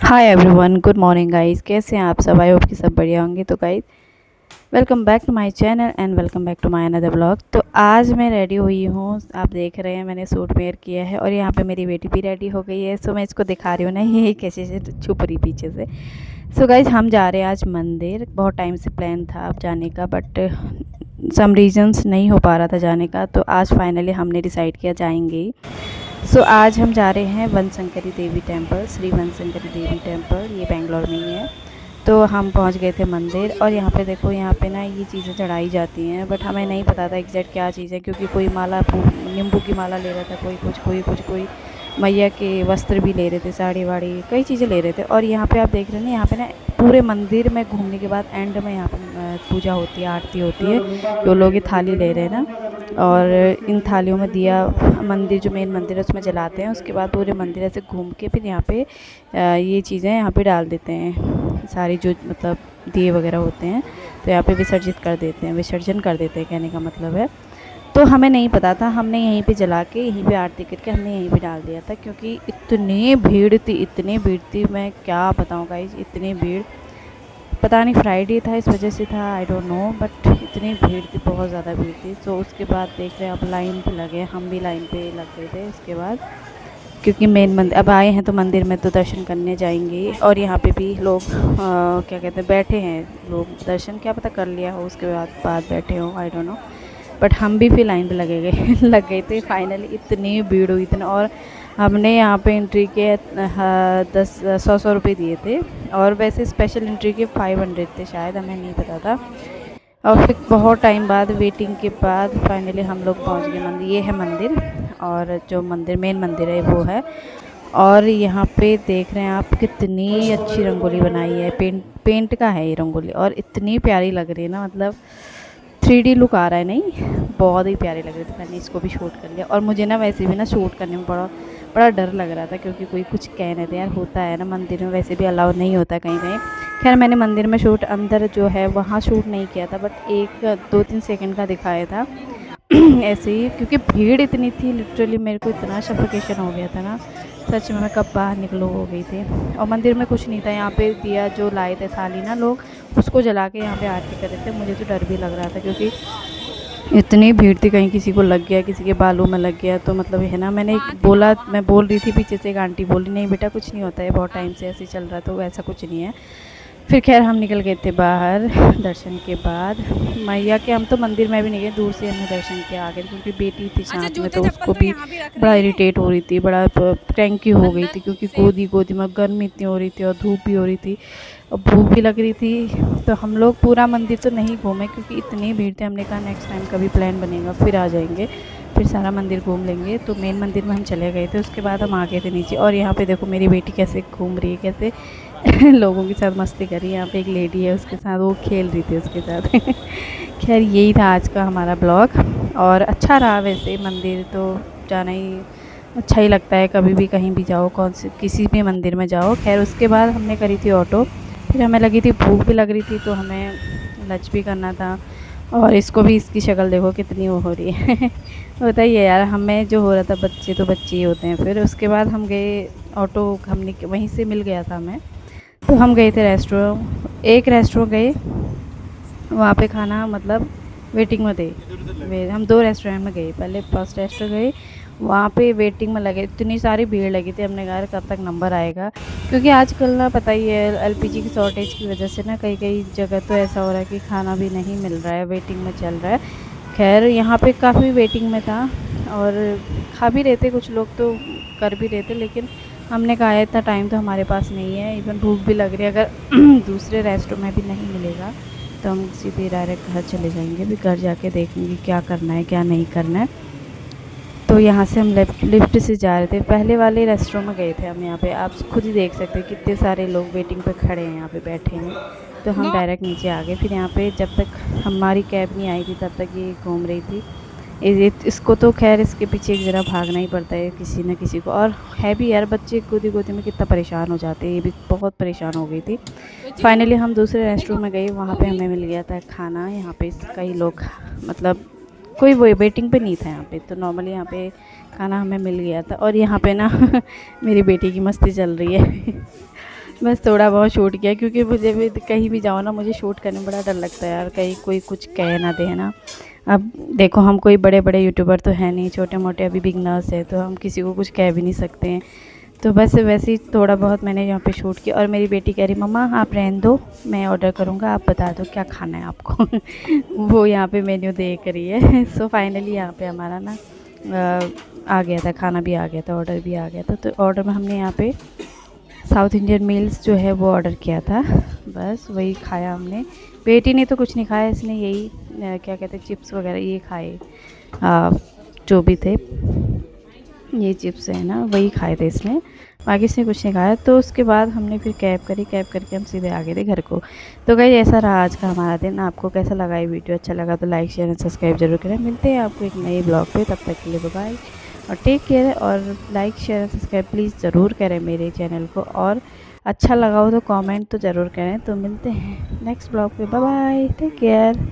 Hi everyone, good morning guys. कैसे हैं आप सब? आई होप कि सब बढ़िया होंगे। तो guys, welcome back to my channel and welcome back to my another blog. तो आज मैं रेडी हुई हूँ, आप देख रहे हैं मैंने सूट वेयर किया है और यहाँ पे मेरी बेटी भी रेडी हो गई है। सो मैं इसको दिखा रही हूँ ना, ये कैसे से छुप रही पीछे से। सो गाइस, हम जा रहे हैं आज मंदिर। बहुत टाइम से प्लान था अब जाने का, बट सम रीजंस नहीं हो पा रहा था जाने का। तो आज फाइनली हमने डिसाइड किया जाएंगे ही। सो आज हम जा रहे हैं बनशंकरी देवी टेम्पल, श्री बनशंकरी देवी टेम्पल, ये बेंगलोर में ही है। तो हम पहुंच गए थे मंदिर और यहाँ पे देखो, यहाँ पे ना ये चीज़ें चढ़ाई जाती हैं, बट हमें नहीं पता था एग्जैक्ट क्या चीज़ है, क्योंकि कोई माला नींबू की माला ले रहा था, कोई मैया के वस्त्र भी ले रहे थे, साड़ी वाड़ी कई चीज़ें ले रहे थे। और यहाँ पे आप देख रहे हैं ना, यहाँ पे ना पूरे मंदिर में घूमने के बाद एंड में यहाँ पे पूजा होती है, आरती होती है। जो लोग ये थाली ले रहे हैं ना, और इन थालियों में दिया मंदिर, जो मेन मंदिर है उसमें जलाते हैं। उसके बाद पूरे मंदिर ऐसे घूम के फिर यहाँ पे ये चीज़ें यहाँ पे डाल देते हैं, सारी जो मतलब दिए वगैरह होते हैं, तो यहाँ पे विसर्जित कर देते हैं, विसर्जन कर देते हैं, कहने का मतलब है। तो हमें नहीं पता था, हमने यहीं पे जला के यहीं पे आरती करके हमने यहीं पे डाल दिया था, क्योंकि इतनी भीड़ थी, मैं क्या बताऊँ गाइस, इतनी भीड़। पता नहीं फ्राइडे था इस वजह से था, आई डोंट नो, बट इतनी भीड़ थी, बहुत ज़्यादा भीड़ थी। सो उसके बाद देख रहे हैं, अब लाइन पे लगे, हम भी लाइन पे लग गए थे उसके बाद, क्योंकि मेन मंदिर अब आए हैं तो मंदिर में तो दर्शन करने जाएंगे। और यहाँ पे भी लोग क्या कहते हैं, बैठे हैं लोग, दर्शन क्या पता कर लिया हो उसके बाद बैठे हो, आई डोंट नो। बट हम भी फिर लाइन पे लगे गए लग गए थे फाइनली। इतनी भीड़ हुई इतना, और हमने यहाँ पे एंट्री के 100 रुपये दिए थे, और वैसे स्पेशल एंट्री के 500 थे शायद, हमें नहीं पता था। और फिर बहुत टाइम बाद वेटिंग के बाद फाइनली हम लोग पहुँच गए मंदिर। ये है मंदिर, और जो मंदिर मेन मंदिर है वो है। और यहाँ पे देख रहे हैं आप, कितनी अच्छी रंगोली बनाई है, पेंट का है ये रंगोली, और इतनी प्यारी लग रही है ना, मतलब 3D लुक आ रहा है, नहीं बहुत ही प्यारी लग रही थी। मैंने इसको भी शूट कर लिया, और मुझे ना वैसे भी ना शूट करने में बड़ा बड़ा डर लग रहा था, क्योंकि कोई कुछ कह रहे थे यार, होता है ना मंदिर में वैसे भी अलाउ नहीं होता कहीं कहीं। खैर मैंने मंदिर में शूट अंदर जो है वहाँ शूट नहीं किया था, बट 1-2-3 सेकंड का दिखाया था ऐसे ही, क्योंकि भीड़ इतनी थी, लिटरली मेरे को इतना सफोकेशन हो गया था ना, सच में मैं कब बाहर निकलो हो गई थी। और मंदिर में कुछ नहीं था, यहाँ पे दिया जो लाए थे थाली ना लोग, उसको जला के यहाँ पे आरती कर रहे थे। मुझे तो डर भी लग रहा था, क्योंकि इतनी भीड़ थी, कहीं किसी को लग गया, किसी के बालों में लग गया तो मतलब है ना। मैं बोल रही थी, पीछे से एक आंटी बोली, नहीं बेटा कुछ नहीं होता है, बहुत टाइम से ऐसे चल रहा, तो ऐसा कुछ नहीं है। फिर खैर हम निकल गए थे बाहर दर्शन के बाद मैया के। हम तो मंदिर में भी नहीं गए, दूर से हमने दर्शन किया आगे, क्योंकि बेटी थी साथ में, तो उसको भी बड़ा इरिटेट हो रही थी, बड़ा क्रैंकी हो गई थी, क्योंकि गोदी में गर्मी इतनी हो रही थी और धूप भी हो रही थी और भूख भी लग रही थी। तो हम लोग पूरा मंदिर तो नहीं घूमे, क्योंकि इतनी भीड़ थी। हमने कहा नेक्स्ट टाइम कभी प्लान बनेगा फिर आ जाएंगे, फिर सारा मंदिर घूम लेंगे। तो मेन मंदिर में हम चले गए थे, उसके बाद हम आ गए थे नीचे। और यहाँ पे देखो मेरी बेटी कैसे घूम रही है, कैसे लोगों के साथ मस्ती कर रही है। यहाँ पे एक लेडी है, उसके साथ वो खेल रही थी उसके साथ खैर यही था आज का हमारा ब्लॉग, और अच्छा रहा वैसे। मंदिर तो जाना ही अच्छा ही लगता है, कभी भी कहीं भी जाओ, कौन से किसी भी मंदिर में जाओ। खैर उसके बाद हमने करी थी ऑटो, फिर हमें लगी थी भूख भी लग रही थी, तो हमें लंच भी करना था। और इसको भी, इसकी शक्ल देखो कितनी वो हो रही है होता ही है यार, हमें जो हो रहा था, बच्चे तो बच्चे ही होते हैं। फिर उसके बाद हम गए ऑटो, हमने वहीं से मिल गया था हमें, तो हम गए थे रेस्टोरेंट, एक रेस्टोरेंट गए, वहाँ पे खाना मतलब वेटिंग में थे। हम 2 रेस्टोरेंट में गए, पहले फर्स्ट रेस्टोरेंट गए, वहाँ पे वेटिंग में लगे, इतनी सारी भीड़ लगी थी। हमने कहा कब तक नंबर आएगा, क्योंकि आजकल ना पता ही है एलपीजी की शॉर्टेज की वजह से ना कई कई जगह तो ऐसा हो रहा है कि खाना भी नहीं मिल रहा है, वेटिंग में चल रहा है। खैर यहाँ पे काफ़ी वेटिंग में था, और खा भी रहे थे कुछ लोग, तो कर भी रहे थे, लेकिन हमने कहा इतना टाइम तो हमारे पास नहीं है, इवन भूख भी लग रही है। अगर दूसरे रेस्टोरेंट में भी नहीं मिलेगा तो हम सीधे डायरेक्ट घर चले जाएंगे, भी घर जाके देखेंगे क्या करना है क्या नहीं करना है। तो यहाँ से हम लिफ्ट से जा रहे थे, पहले वाले रेस्टोरेंट में गए थे हम। यहाँ पे आप खुद ही देख सकते हैं कितने सारे लोग वेटिंग पे खड़े हैं, यहाँ पे बैठे हैं। तो हम डायरेक्ट नीचे आ गए। फिर यहाँ पे जब तक हमारी कैब नहीं आई थी तब तक ये घूम रही थी। इसको तो खैर इसके पीछे एक ज़रा भागना ही पड़ता है किसी न किसी को, और है भी यार, बच्चे गोदी गोदी में कितना परेशान हो जाते हैं, ये भी बहुत परेशान हो गई थी। फाइनली हम दूसरे रेस्टोरेंट में गए, वहाँ पे हमें मिल गया था खाना। यहाँ पे कई लोग मतलब कोई वो वेटिंग पे नहीं था यहाँ पे, तो नॉर्मली यहाँ पे खाना हमें मिल गया था। और यहाँ पे ना मेरी बेटी की मस्ती चल रही है। बस थोड़ा बहुत शूट किया, क्योंकि मुझे भी कहीं भी जाओ ना, मुझे शूट करने में बड़ा डर लगता है यार, कहीं कोई कुछ कह ना दे, है ना। अब देखो, हम कोई बड़े बड़े यूट्यूबर तो है नहीं, छोटे मोटे अभी बिगनर्स है, तो हम किसी को कुछ कह भी नहीं सकते हैं। तो बस वैसे ही थोड़ा बहुत मैंने यहाँ पे शूट किया। और मेरी बेटी कह रही, मम्मा आप रहने दो, मैं ऑर्डर करूँगा, आप बता दो क्या खाना है आपको। वो यहाँ पे मेन्यू देख रही है। सो फाइनली यहाँ पे हमारा ना आ गया था, खाना भी आ गया था, ऑर्डर भी आ गया था। तो ऑर्डर में हमने यहाँ पे साउथ इंडियन मील्स जो है वो ऑर्डर किया था। बस वही खाया हमने। बेटी ने तो कुछ नहीं खाया, इसने यही क्या कहते हैं, चिप्स वगैरह ये खाए, जो भी थे, ये चिप्स है ना, वही खाए थे इसने, बाकी इसने कुछ नहीं खाया। तो उसके बाद हमने फिर कैब करी, कैब करके हम सीधे आ गए थे घर को। तो गाइस ऐसा रहा आज का हमारा दिन। आपको कैसा लगा ये वीडियो? अच्छा लगा तो लाइक शेयर एंड सब्सक्राइब जरूर करें। मिलते हैं आपको एक नए ब्लॉग पे, तब तक के लिए बाय बाय और टेक केयर। और like share and subscribe please ज़रूर करें मेरे चैनल को, और अच्छा लगा हो तो कमेंट तो ज़रूर करें। तो मिलते हैं नेक्स्ट ब्लॉग पे, बाय बाय, टेक केयर।